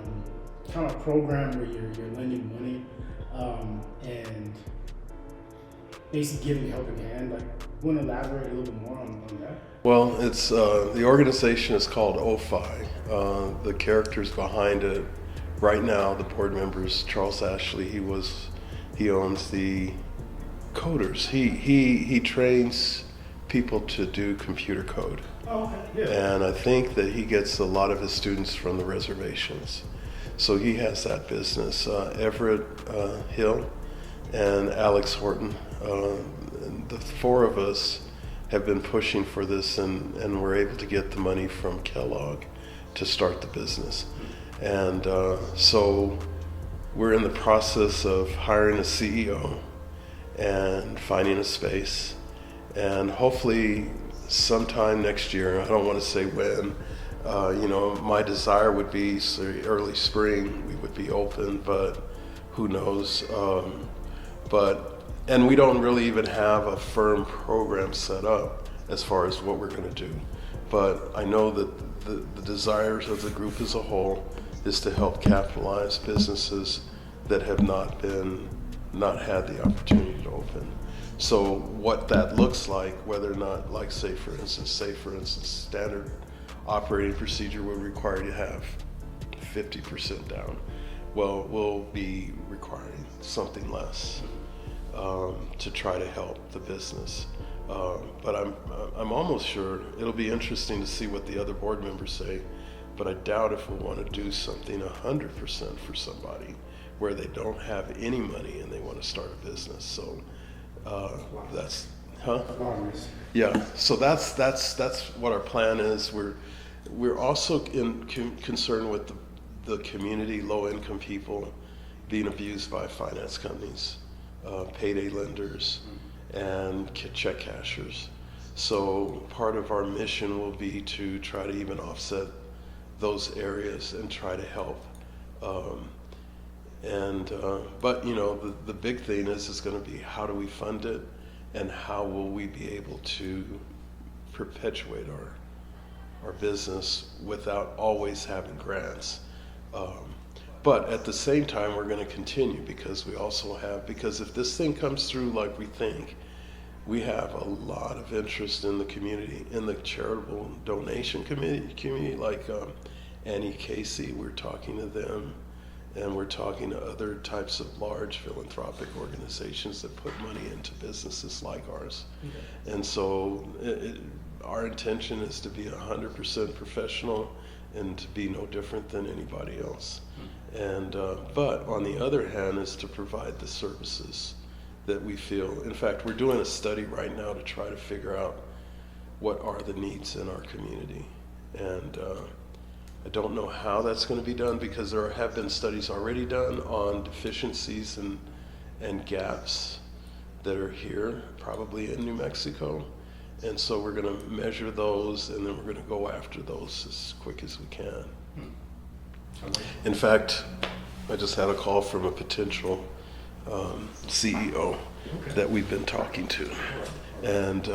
kind of program where you're lending money and basically giving a helping hand. Like, want to elaborate a little bit more on that? Well, it's the organization is called OFI. The characters behind it right now, the board members, Charles Ashley, he owns the coders. He trains people to do computer code. Oh, okay. Yeah. And I think that he gets a lot of his students from the reservations. So he has that business. Everett Hill and Alex Horton, the four of us have been pushing for this, and we're able to get the money from Kellogg to start the business. And so we're in the process of hiring a CEO and finding a space. And hopefully sometime next year, I don't want to say when, my desire would be early spring, we would be open, but who knows. And we don't really even have a firm program set up as far as what we're going to do. But I know that the desires of the group as a whole is to help capitalize businesses that have not had the opportunity to open. So what that looks like, whether or not, like say for instance, standard operating procedure would require you to have 50% down. Well, we'll be requiring something less to try to help the business. But I'm almost sure it'll be interesting to see what the other board members say, but I doubt if we want to do something 100% for somebody where they don't have any money and they want to start a business. So that's, yeah. So that's what our plan is. We're also concerned with the community, low-income people being abused by finance companies, payday lenders, and check cashers. So part of our mission will be to try to even offset those areas and try to help. But the big thing is going to be how do we fund it, and how will we be able to perpetuate our business without always having grants. But at the same time, we're going to continue because if this thing comes through like we think, we have a lot of interest in the community, in the charitable donation community, like Annie Casey, we're talking to them, and we're talking to other types of large philanthropic organizations that put money into businesses like ours. Okay. And so our intention is to be 100% professional and to be no different than anybody else. And but on the other hand is to provide the services that we feel. In fact, we're doing a study right now to try to figure out what are the needs in our community. And I don't know how that's going to be done, because there have been studies already done on deficiencies and gaps that are here, probably in New Mexico. And so we're going to measure those, and then we're going to go after those as quick as we can. In fact, I just had a call from a potential CEO that we've been talking to, and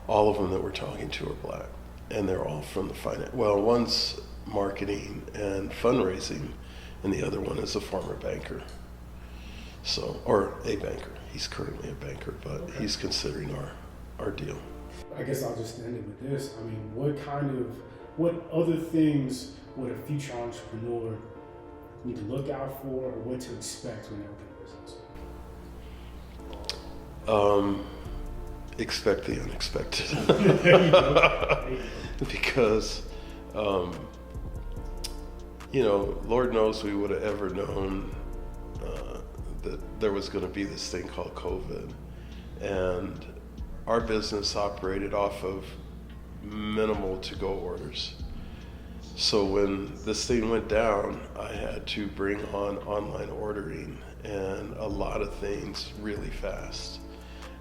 all of them that we're talking to are Black, and they're all from the finance. Well, one's marketing and fundraising, and the other one is a former banker. So, or a banker. He's currently a banker, but he's considering our deal. I guess I'll just end it with this. I mean, what other things would a future entrepreneur need to look out for, or what to expect when they open a business? Expect the unexpected. There you go. Because, Lord knows we would have ever known that there was going to be this thing called COVID, and our business operated off of minimal to-go orders. So when this thing went down, I had to bring on online ordering and a lot of things really fast.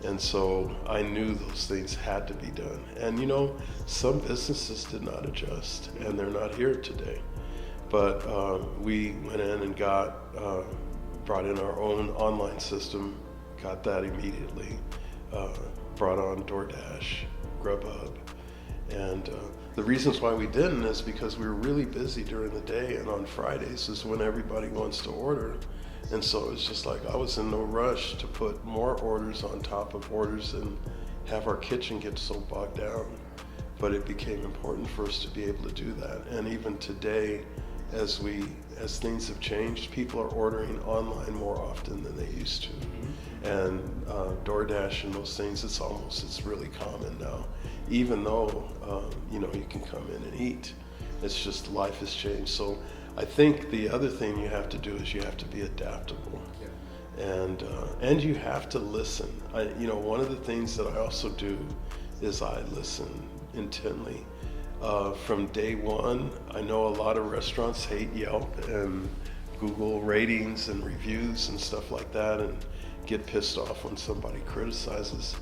And so I knew those things had to be done. And you know, some businesses did not adjust, and they're not here today. But we went in and brought in our own online system, got that immediately, brought on DoorDash, Grubhub. And the reasons why we didn't is because we were really busy during the day, and on Fridays is when everybody wants to order. And so it's just like I was in no rush to put more orders on top of orders and have our kitchen get so bogged down. But it became important for us to be able to do that. And even today, as things have changed, people are ordering online more often than they used to. And DoorDash and those things, it's really common now. Even though, you know, you can come in and eat. It's just life has changed. So I think the other thing you have to do is you have to be adaptable. And you have to listen. You know, one of the things that I also do is I listen intently. From day one, I know a lot of restaurants hate Yelp and Google ratings and reviews and stuff like that, and get pissed off when somebody criticizes.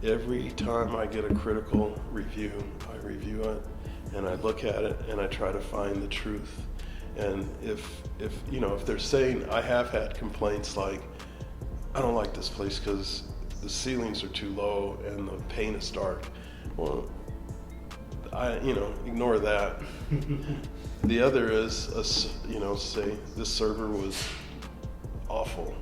Every time I get a critical review, I review it and I look at it and I try to find the truth. And if you know, if they're saying, I have had complaints like, I don't like this place because the ceilings are too low and the paint is dark. Well, ignore that. The other is, say this server was awful.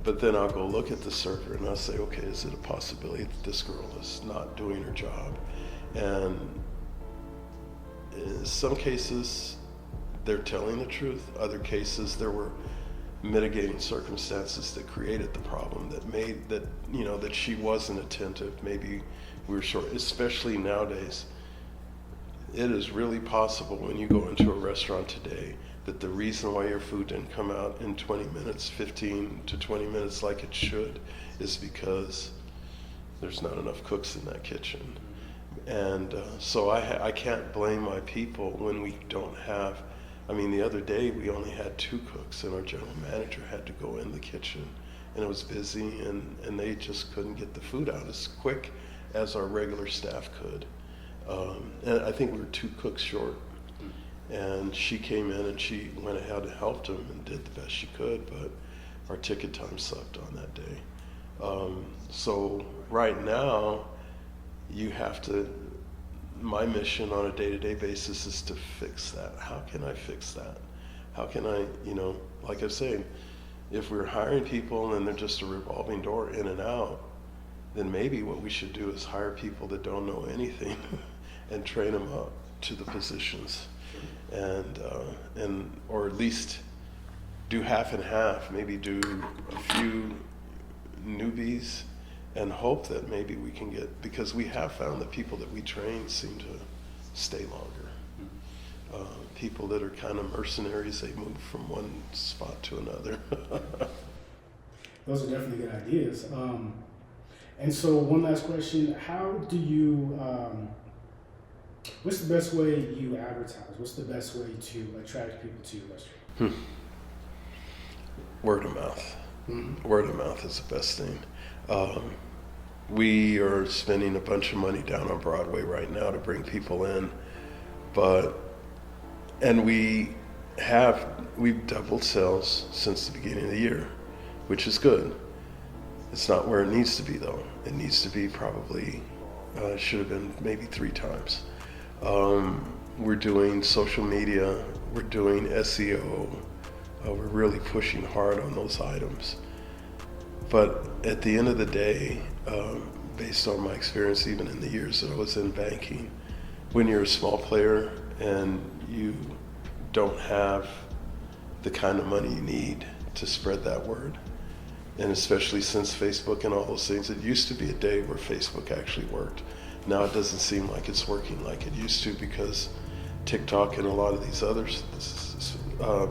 But then I'll go look at the server and I'll say, okay, is it a possibility that this girl is not doing her job? And in some cases, they're telling the truth. Other cases, there were mitigating circumstances that created the problem, that she wasn't attentive. Maybe we were short, especially nowadays. It is really possible when you go into a restaurant today that the reason why your food didn't come out in 20 minutes, 15 to 20 minutes like it should, is because there's not enough cooks in that kitchen. And so I can't blame my people when we don't have, the other day we only had 2 cooks and our general manager had to go in the kitchen and it was busy and they just couldn't get the food out as quick as our regular staff could. And I think we were 2 cooks short. And she came in and she went ahead and helped him and did the best she could, but our ticket time sucked on that day. So right now, my mission on a day-to-day basis is to fix that. How can I fix that? How can I, like I was saying, if we're hiring people and they're just a revolving door in and out, then maybe what we should do is hire people that don't know anything and train them up to the positions. Or at least do half and half, maybe do a few newbies and hope that maybe we can get, because we have found that people that we train seem to stay longer. People that are kind of mercenaries, they move from one spot to another. Those are definitely good ideas. And so one last question, how do you, what's the best way you advertise? What's the best way to attract people to your restaurant? Word of mouth. Mm-hmm. Word of mouth is the best thing. We are spending a bunch of money down on Broadway right now to bring people in, and we've doubled sales since the beginning of the year, which is good. It's not where it needs to be though. It needs to be probably, should have been maybe 3 times. We're doing social media, we're doing SEO, we're really pushing hard on those items. But at the end of the day, based on my experience even in the years that I was in banking, when you're a small player and you don't have the kind of money you need to spread that word, and especially since Facebook and all those things, it used to be a day where Facebook actually worked. Now it doesn't seem like it's working like it used to because TikTok and a lot of these other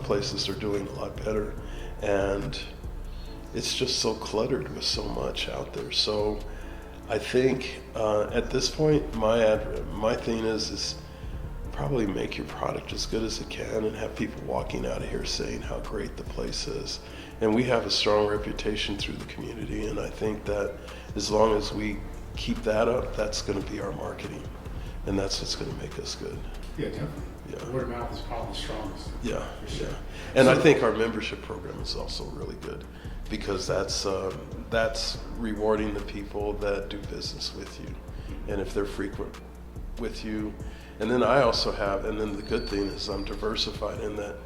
places are doing a lot better. and it's just so cluttered with so much out there. So I think at this point, my thing is probably make your product as good as it can and have people walking out of here saying how great the place is. And we have a strong reputation through the community, and I think that as long as we keep that up, that's going to be our marketing, and that's what's going to make us good. Yeah, definitely. Yeah. Word of mouth is probably the strongest. Yeah, Sure. yeah. And I think our membership program is also really good, because that's rewarding the people that do business with you, and if they're frequent with you. And then I also have, and then the good thing is I'm diversified in that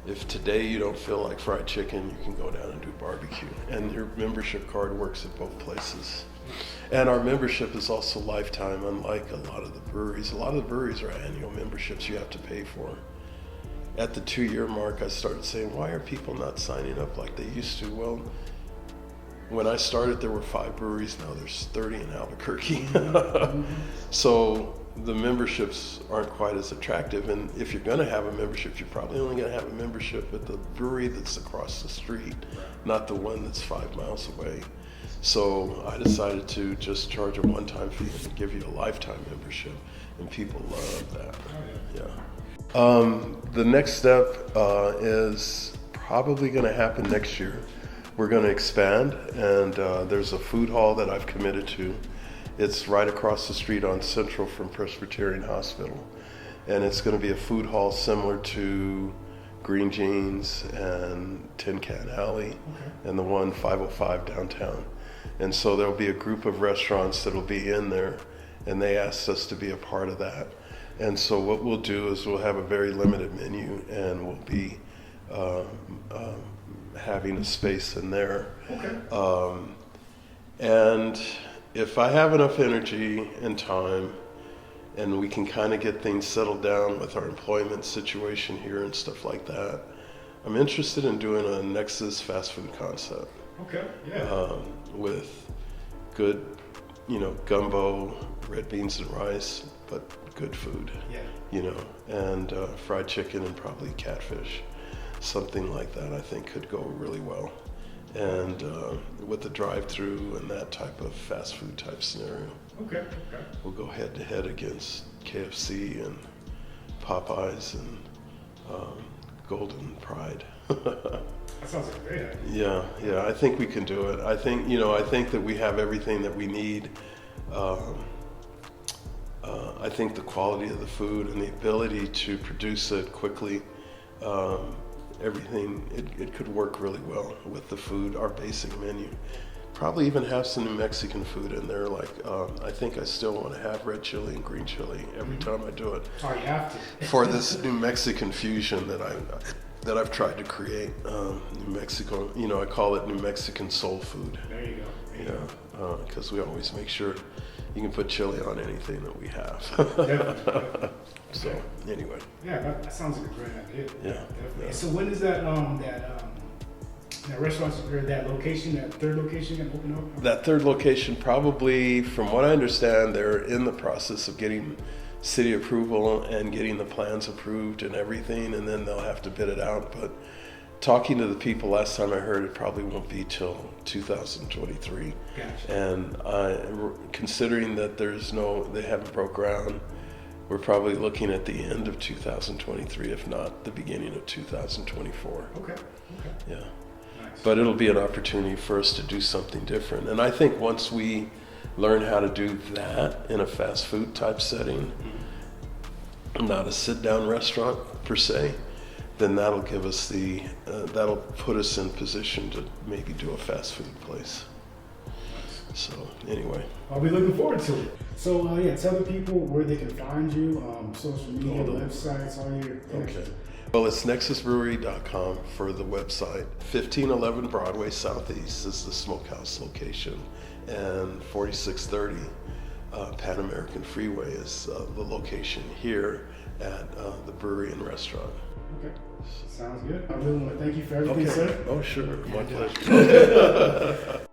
if today you don't feel like fried chicken, you can go down and do barbecue, and your membership card works at both places. And our membership is also lifetime, unlike a lot of the breweries. A lot of the breweries are annual memberships you have to pay for. At the 2-year mark, I started saying, why are people not signing up like they used to? Well, when I started, there were 5 breweries. Now there's 30 in Albuquerque. So the memberships aren't quite as attractive. And if you're going to have a membership, you're probably only going to have a membership at the brewery that's across the street, not the one that's 5 miles away. So I decided to just charge a one-time fee and give you a lifetime membership, and people love that. Yeah. The next step is probably going to happen next year. We're going to expand, and there's a food hall that I've committed to. It's right across the street on Central from Presbyterian Hospital, and it's going to be a food hall similar to Green Jeans and Tin Can Alley, and the one 505 downtown. And so there'll be a group of restaurants that'll be in there, and they asked us to be a part of that. And so what we'll do is we'll have a very limited menu, and we'll be having a space in there. And if I have enough energy and time, and we can kind of get things settled down with our employment situation here and stuff like that, I'm interested in doing a Nexus fast food concept. Okay, yeah. With good, gumbo, red beans and rice, but good food. Yeah. And fried chicken and probably catfish. Something like that I think could go really well. And with the drive-through and that type of fast food type scenario. Okay. We'll go head to head against KFC and Popeyes and Golden Pride. That sounds like a great idea. Yeah, I think we can do it. I think that we have everything that we need. I think the quality of the food and the ability to produce it quickly, everything, it could work really well with the food, our basic menu. Probably even have some New Mexican food in there. Like, I think I still want to have red chili and green chili every time I do it. Oh, you have to. For this New Mexican fusion that I've tried to create. New Mexico, I call it New Mexican soul food. There you go. Because we always make sure you can put chili on anything that we have. Definitely. So anyway. Yeah, that sounds like a great idea. Yeah. Definitely. Yeah. So when is that restaurant or that location, that third location, gonna open up? That third location, probably, from what I understand, they're in the process of getting city approval and getting the plans approved and everything, and then they'll have to bid it out. But talking to the people last time I heard, it probably won't be till 2023. Gotcha. And considering that they haven't broke ground, we're probably looking at the end of 2023, if not the beginning of 2024. Okay. Yeah. Nice. But it'll be an opportunity for us to do something different. And I think once we learn how to do that in a fast food type setting, not a sit down restaurant per se, then that'll give us that'll put us in position to maybe do a fast food place. So anyway. I'll be looking forward to it. So tell the people where they can find you, social media, websites, all your connections. Okay. Well, it's nexusbrewery.com for the website. 1511 Broadway Southeast is the Smokehouse location, and 4630 Pan American Freeway is the location here at the Brewery and Restaurant. Okay, sounds good. I really want to thank you for everything, sir. Oh, sure. My pleasure.